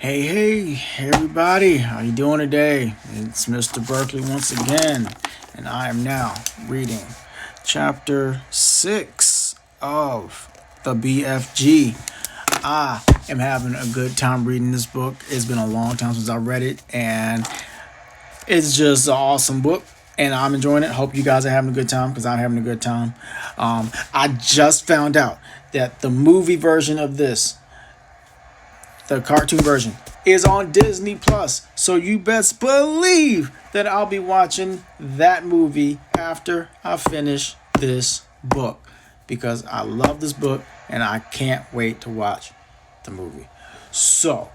Hey, everybody, how you doing today? It's Mr. Berkeley once again, and I am now reading chapter 6 of the BFG. I am having a good time reading this book. It's been a long time since I read it, and it's just an awesome book, and I'm enjoying it. Hope you guys are having a good time, because I'm having a good time. I just found out that the movie version of this, the cartoon version, is on Disney Plus. So you best believe that I'll be watching that movie after I finish this book, because I love this book and I can't wait to watch the movie. So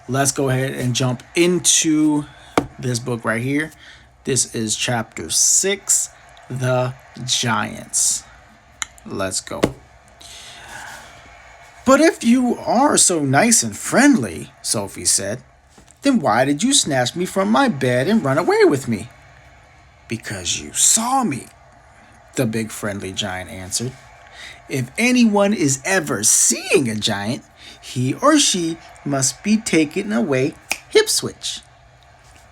let's go ahead and jump into this book right here. This is chapter 6, The Giants. Let's go. "But if you are so nice and friendly," Sophie said, "then why did you snatch me from my bed and run away with me?" "Because you saw me," the big friendly giant answered. "If anyone is ever seeing a giant, he or she must be taken away hip switch."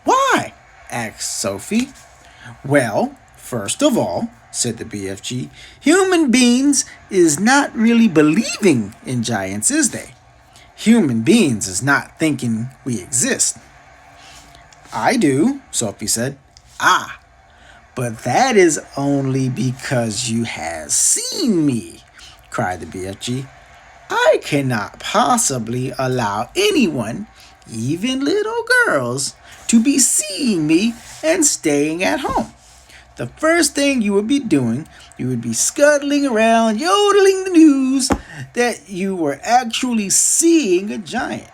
"Why?" asked Sophie. "Well, first of all," said the BFG, "human beings is not really believing in giants, is they? Human beings is not thinking we exist." "I do," Sophie said. "Ah, but that is only because you have seen me," cried the BFG. "I cannot possibly allow anyone, even little girls, to be seeing me and staying at home. The first thing you would be doing, you would be scuttling around, yodeling the news that you were actually seeing a giant.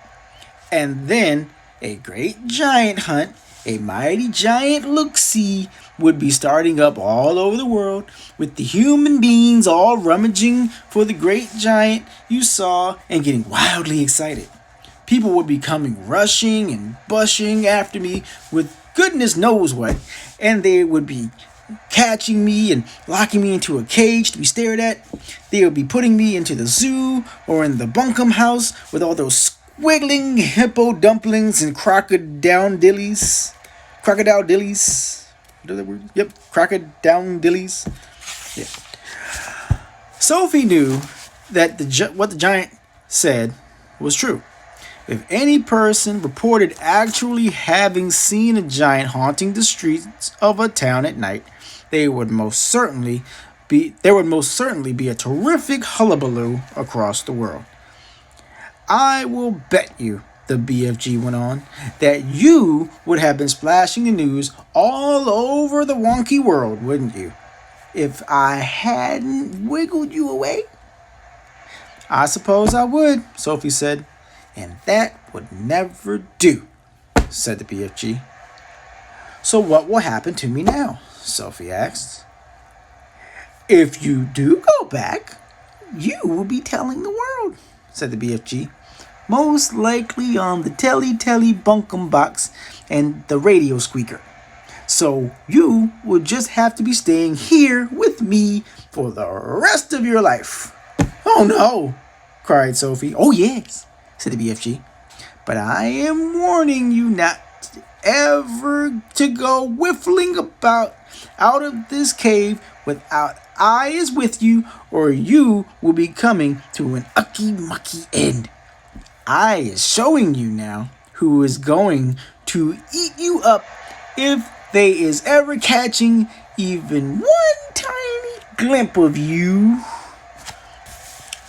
And then a great giant hunt, a mighty giant look-see, would be starting up all over the world, with the human beings all rummaging for the great giant you saw and getting wildly excited. People would be coming rushing and bushing after me with goodness knows what, and they would be catching me and locking me into a cage to be stared at. They would be putting me into the zoo or in the bunkum house with all those squiggling hippo dumplings and crocodile dillies. Crocodile dillies. What are the words? Yep, crocodile dillies. Yeah. Sophie knew that what the giant said was true. If any person reported actually having seen a giant haunting the streets of a town at night, there would most certainly be a terrific hullabaloo across the world. "I will bet you," the BFG went on, "that you would have been splashing the news all over the wonky world, wouldn't you, if I hadn't wiggled you away?" "I suppose I would," Sophie said. "And that would never do," said the BFG. "So what will happen to me now?" Sophie asked. "If you do go back, you will be telling the world," said the BFG. "Most likely on the telly bunkum box and the radio squeaker. So you will just have to be staying here with me for the rest of your life." "Oh no," cried Sophie. "Oh yes," said the BFG. "But I am warning you not ever to go whiffling about out of this cave without I is with you, or you will be coming to an ucky-mucky end. I is showing you now who is going to eat you up if they is ever catching even one tiny glimpse of you."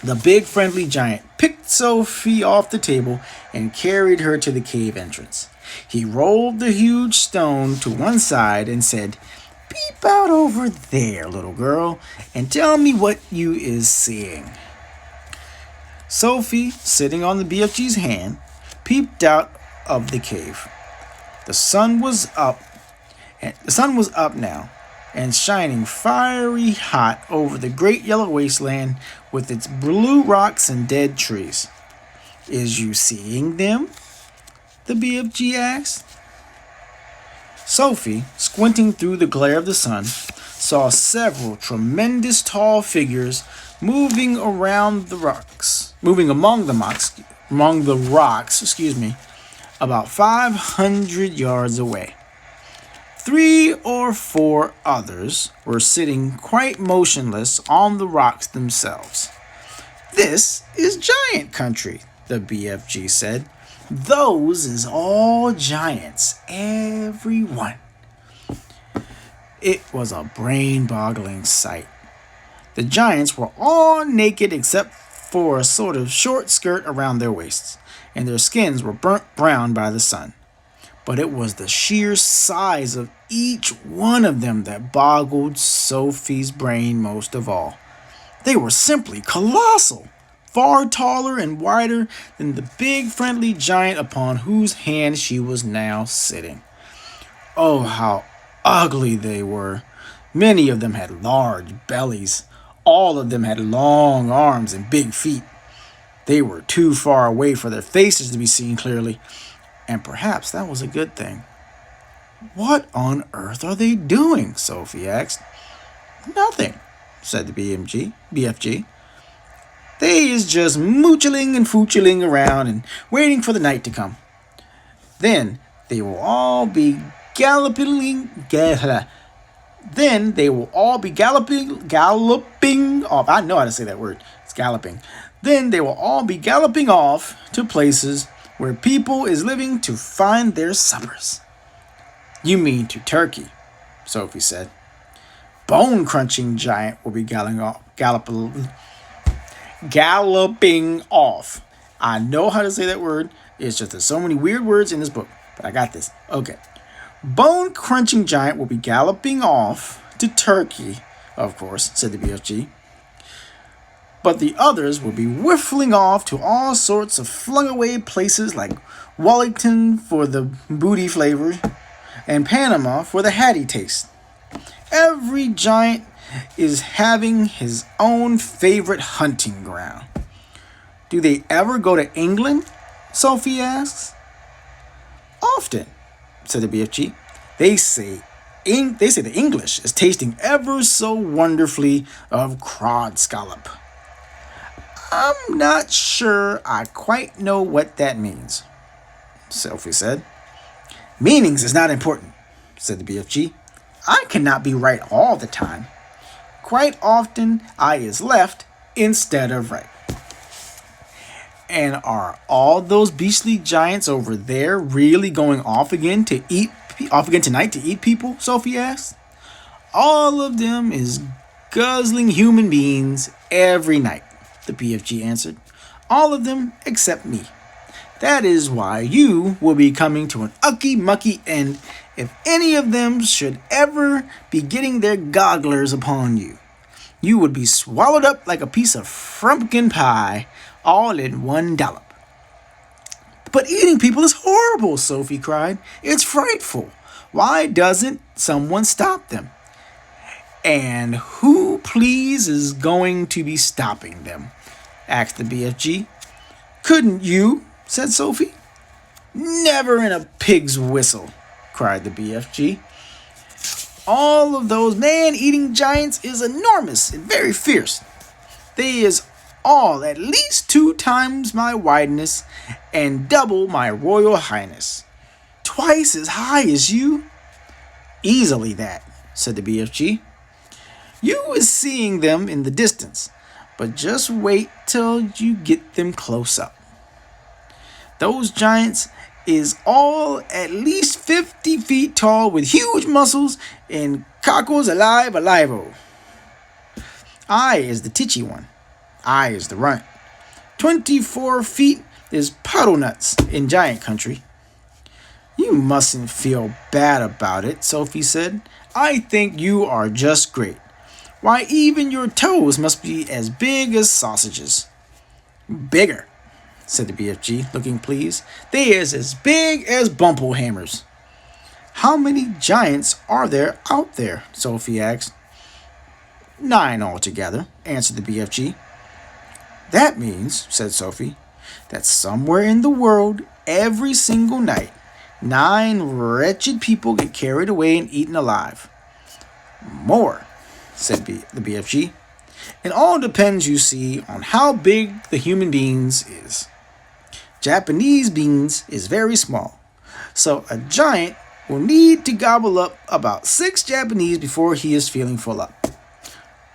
The big friendly giant picked Sophie off the table and carried her to the cave entrance. He rolled the huge stone to one side and said, "Peep out over there, little girl, and tell me what you is seeing." Sophie, sitting on the BFG's hand, peeped out of the cave. The sun was up now, and shining fiery hot over the great yellow wasteland with its blue rocks and dead trees. "Is you seeing them?" the BFG asked. Sophie, squinting through the glare of the sun, saw several tremendous tall figures moving among the rocks, among the rocks, about 500 yards away. 3 or 4 others were sitting quite motionless on the rocks themselves. This is giant country, the BFG said. Those is all giants, every one. It was a brain-boggling sight. The giants were all naked except for a sort of short skirt around their waists, and their skins were burnt brown by the sun. But it was the sheer size of each one of them that boggled Sophie's brain most of all. They were simply colossal, far taller and wider than the big friendly giant upon whose hand she was now sitting. Oh, how ugly they were! Many of them had large bellies. All of them had long arms and big feet. They were too far away for their faces to be seen clearly, and perhaps that was a good thing. "What on earth are they doing?" Sophie asked. "Nothing," said the BFG. "They is just moochling and foochling around and waiting for the night to come. Then they will all be galloping off. I know how to say that word. It's galloping. Then they will all be galloping off to places where people is living to find their suppers." "You mean to Turkey," Sophie said. "Bone-crunching giant will be galloping off. I know how to say that word. It's just there's so many weird words in this book, but I got this. Okay. Bone-crunching giant will be galloping off to Turkey, of course," said the BFG. "But the others will be whiffling off to all sorts of flung-away places like Wellington for the booty flavor and Panama for the hattie taste. Every giant is having his own favorite hunting ground." "Do they ever go to England?" Sophie asks. "Often," said the BFG. They say the English is tasting ever so wonderfully of cod scallop." "I'm not sure I quite know what that means," Sophie said. "Meanings is not important," said the BFG. "I cannot be right all the time. Quite often I is left instead of right." "And are all those beastly giants over there really going off again tonight to eat people?" Sophie asked. "All of them is guzzling human beings every night," the BFG answered. "All of them except me. That is why you will be coming to an ucky-mucky end if any of them should ever be getting their gogglers upon you. You would be swallowed up like a piece of frumpkin pie, all in one dollop." "But eating people is horrible," Sophie cried. "It's frightful. Why doesn't someone stop them?" "And who, please, is going to be stopping them?" asked the BFG. "Couldn't you?" said Sophie. "Never in a pig's whistle," cried the BFG. "All of those man-eating giants is enormous and very fierce. They is all at least 2 times my wideness and double my royal highness. Twice as high as you." "Easily that," said the BFG. "You is seeing them in the distance, but just wait till you get them close up. Those giants is all at least 50 feet tall with huge muscles and cockles alive-o. I is the titchy one. I is the runt. 24 feet is puddle nuts in giant country." "You mustn't feel bad about it," Sophie said. "I think you are just great. Why, even your toes must be as big as sausages." "Bigger," said the BFG, looking pleased. "They is as big as bumple hammers." "How many giants are there out there?" Sophie asked. 9 altogether," answered the BFG. "That means," said Sophie, "that somewhere in the world, every single night, 9 wretched people get carried away and eaten alive." "More," said the BFG. "It all depends, you see, on how big the human beings is." Japanese beans is very small, so a giant will need to gobble up about 6 Japanese before he is feeling full up.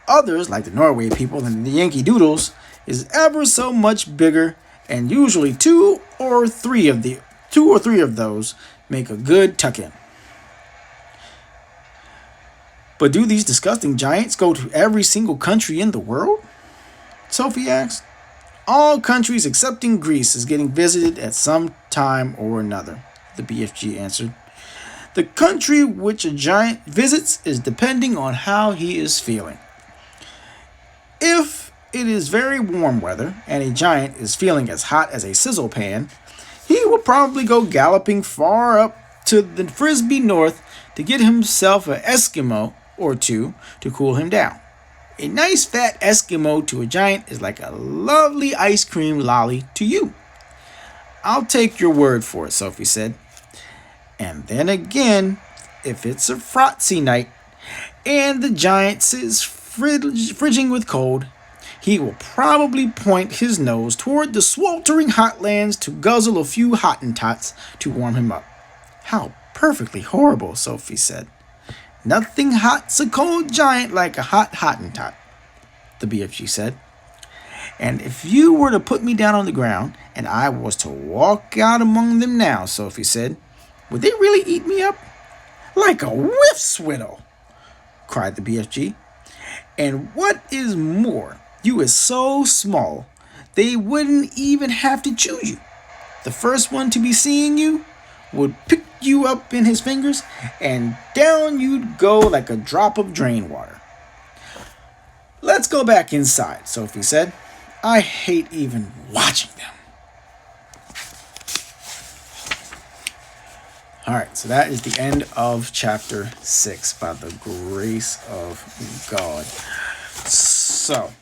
Others, like the Norway people and the Yankee Doodles, is ever so much bigger, and usually two or three of those make a good tuck-in. But do these disgusting giants go to every single country in the world? Sophie asked. All countries excepting Greece is getting visited at some time or another, the BFG answered. The country which a giant visits is depending on how he is feeling. If it is very warm weather and a giant is feeling as hot as a sizzle pan, he will probably go galloping far up to the Frisbee North to get himself an Eskimo or two to cool him down. A nice fat Eskimo to a giant is like a lovely ice cream lolly to you. I'll take your word for it, Sophie said. And then again, if it's a frotzy night and the giant is fridging with cold, he will probably point his nose toward the sweltering hotlands to guzzle a few Hottentots to warm him up. How perfectly horrible, Sophie said. Nothing hots a cold giant like a hot Hottentot, the BFG said. And if you were to put me down on the ground and I was to walk out among them now, Sophie said, would they really eat me up? Like a whiff swiddle, cried the BFG. And what is more, you is so small, they wouldn't even have to chew you. The first one to be seeing you would pick you up in his fingers, and down you'd go like a drop of drain water. Let's go back inside, Sophie said. I hate even watching them. Alright, so that is the end of chapter 6, by the grace of God. So,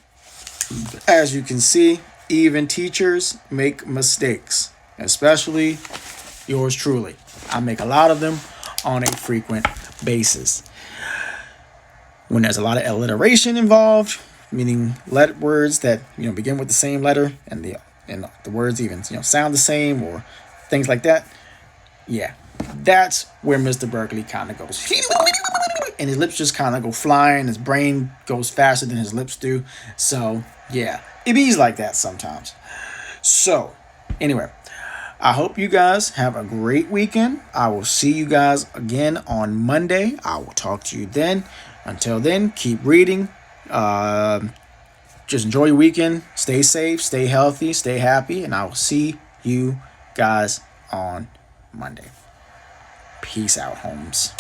as you can see, even teachers make mistakes, especially yours truly. I make a lot of them on a frequent basis. When there's a lot of alliteration involved, meaning words that begin with the same letter and the words even sound the same or things like that, yeah, that's where Mr. Berkeley kind of goes, and his lips just kind of go flying. His brain goes faster than his lips do. So yeah, it bees like that sometimes. So anyway, I hope you guys have a great weekend. I will see you guys again on Monday. I will talk to you then. Until then, keep reading. Just enjoy your weekend. Stay safe, stay healthy, stay happy, and I will see you guys on Monday. Peace out, homes.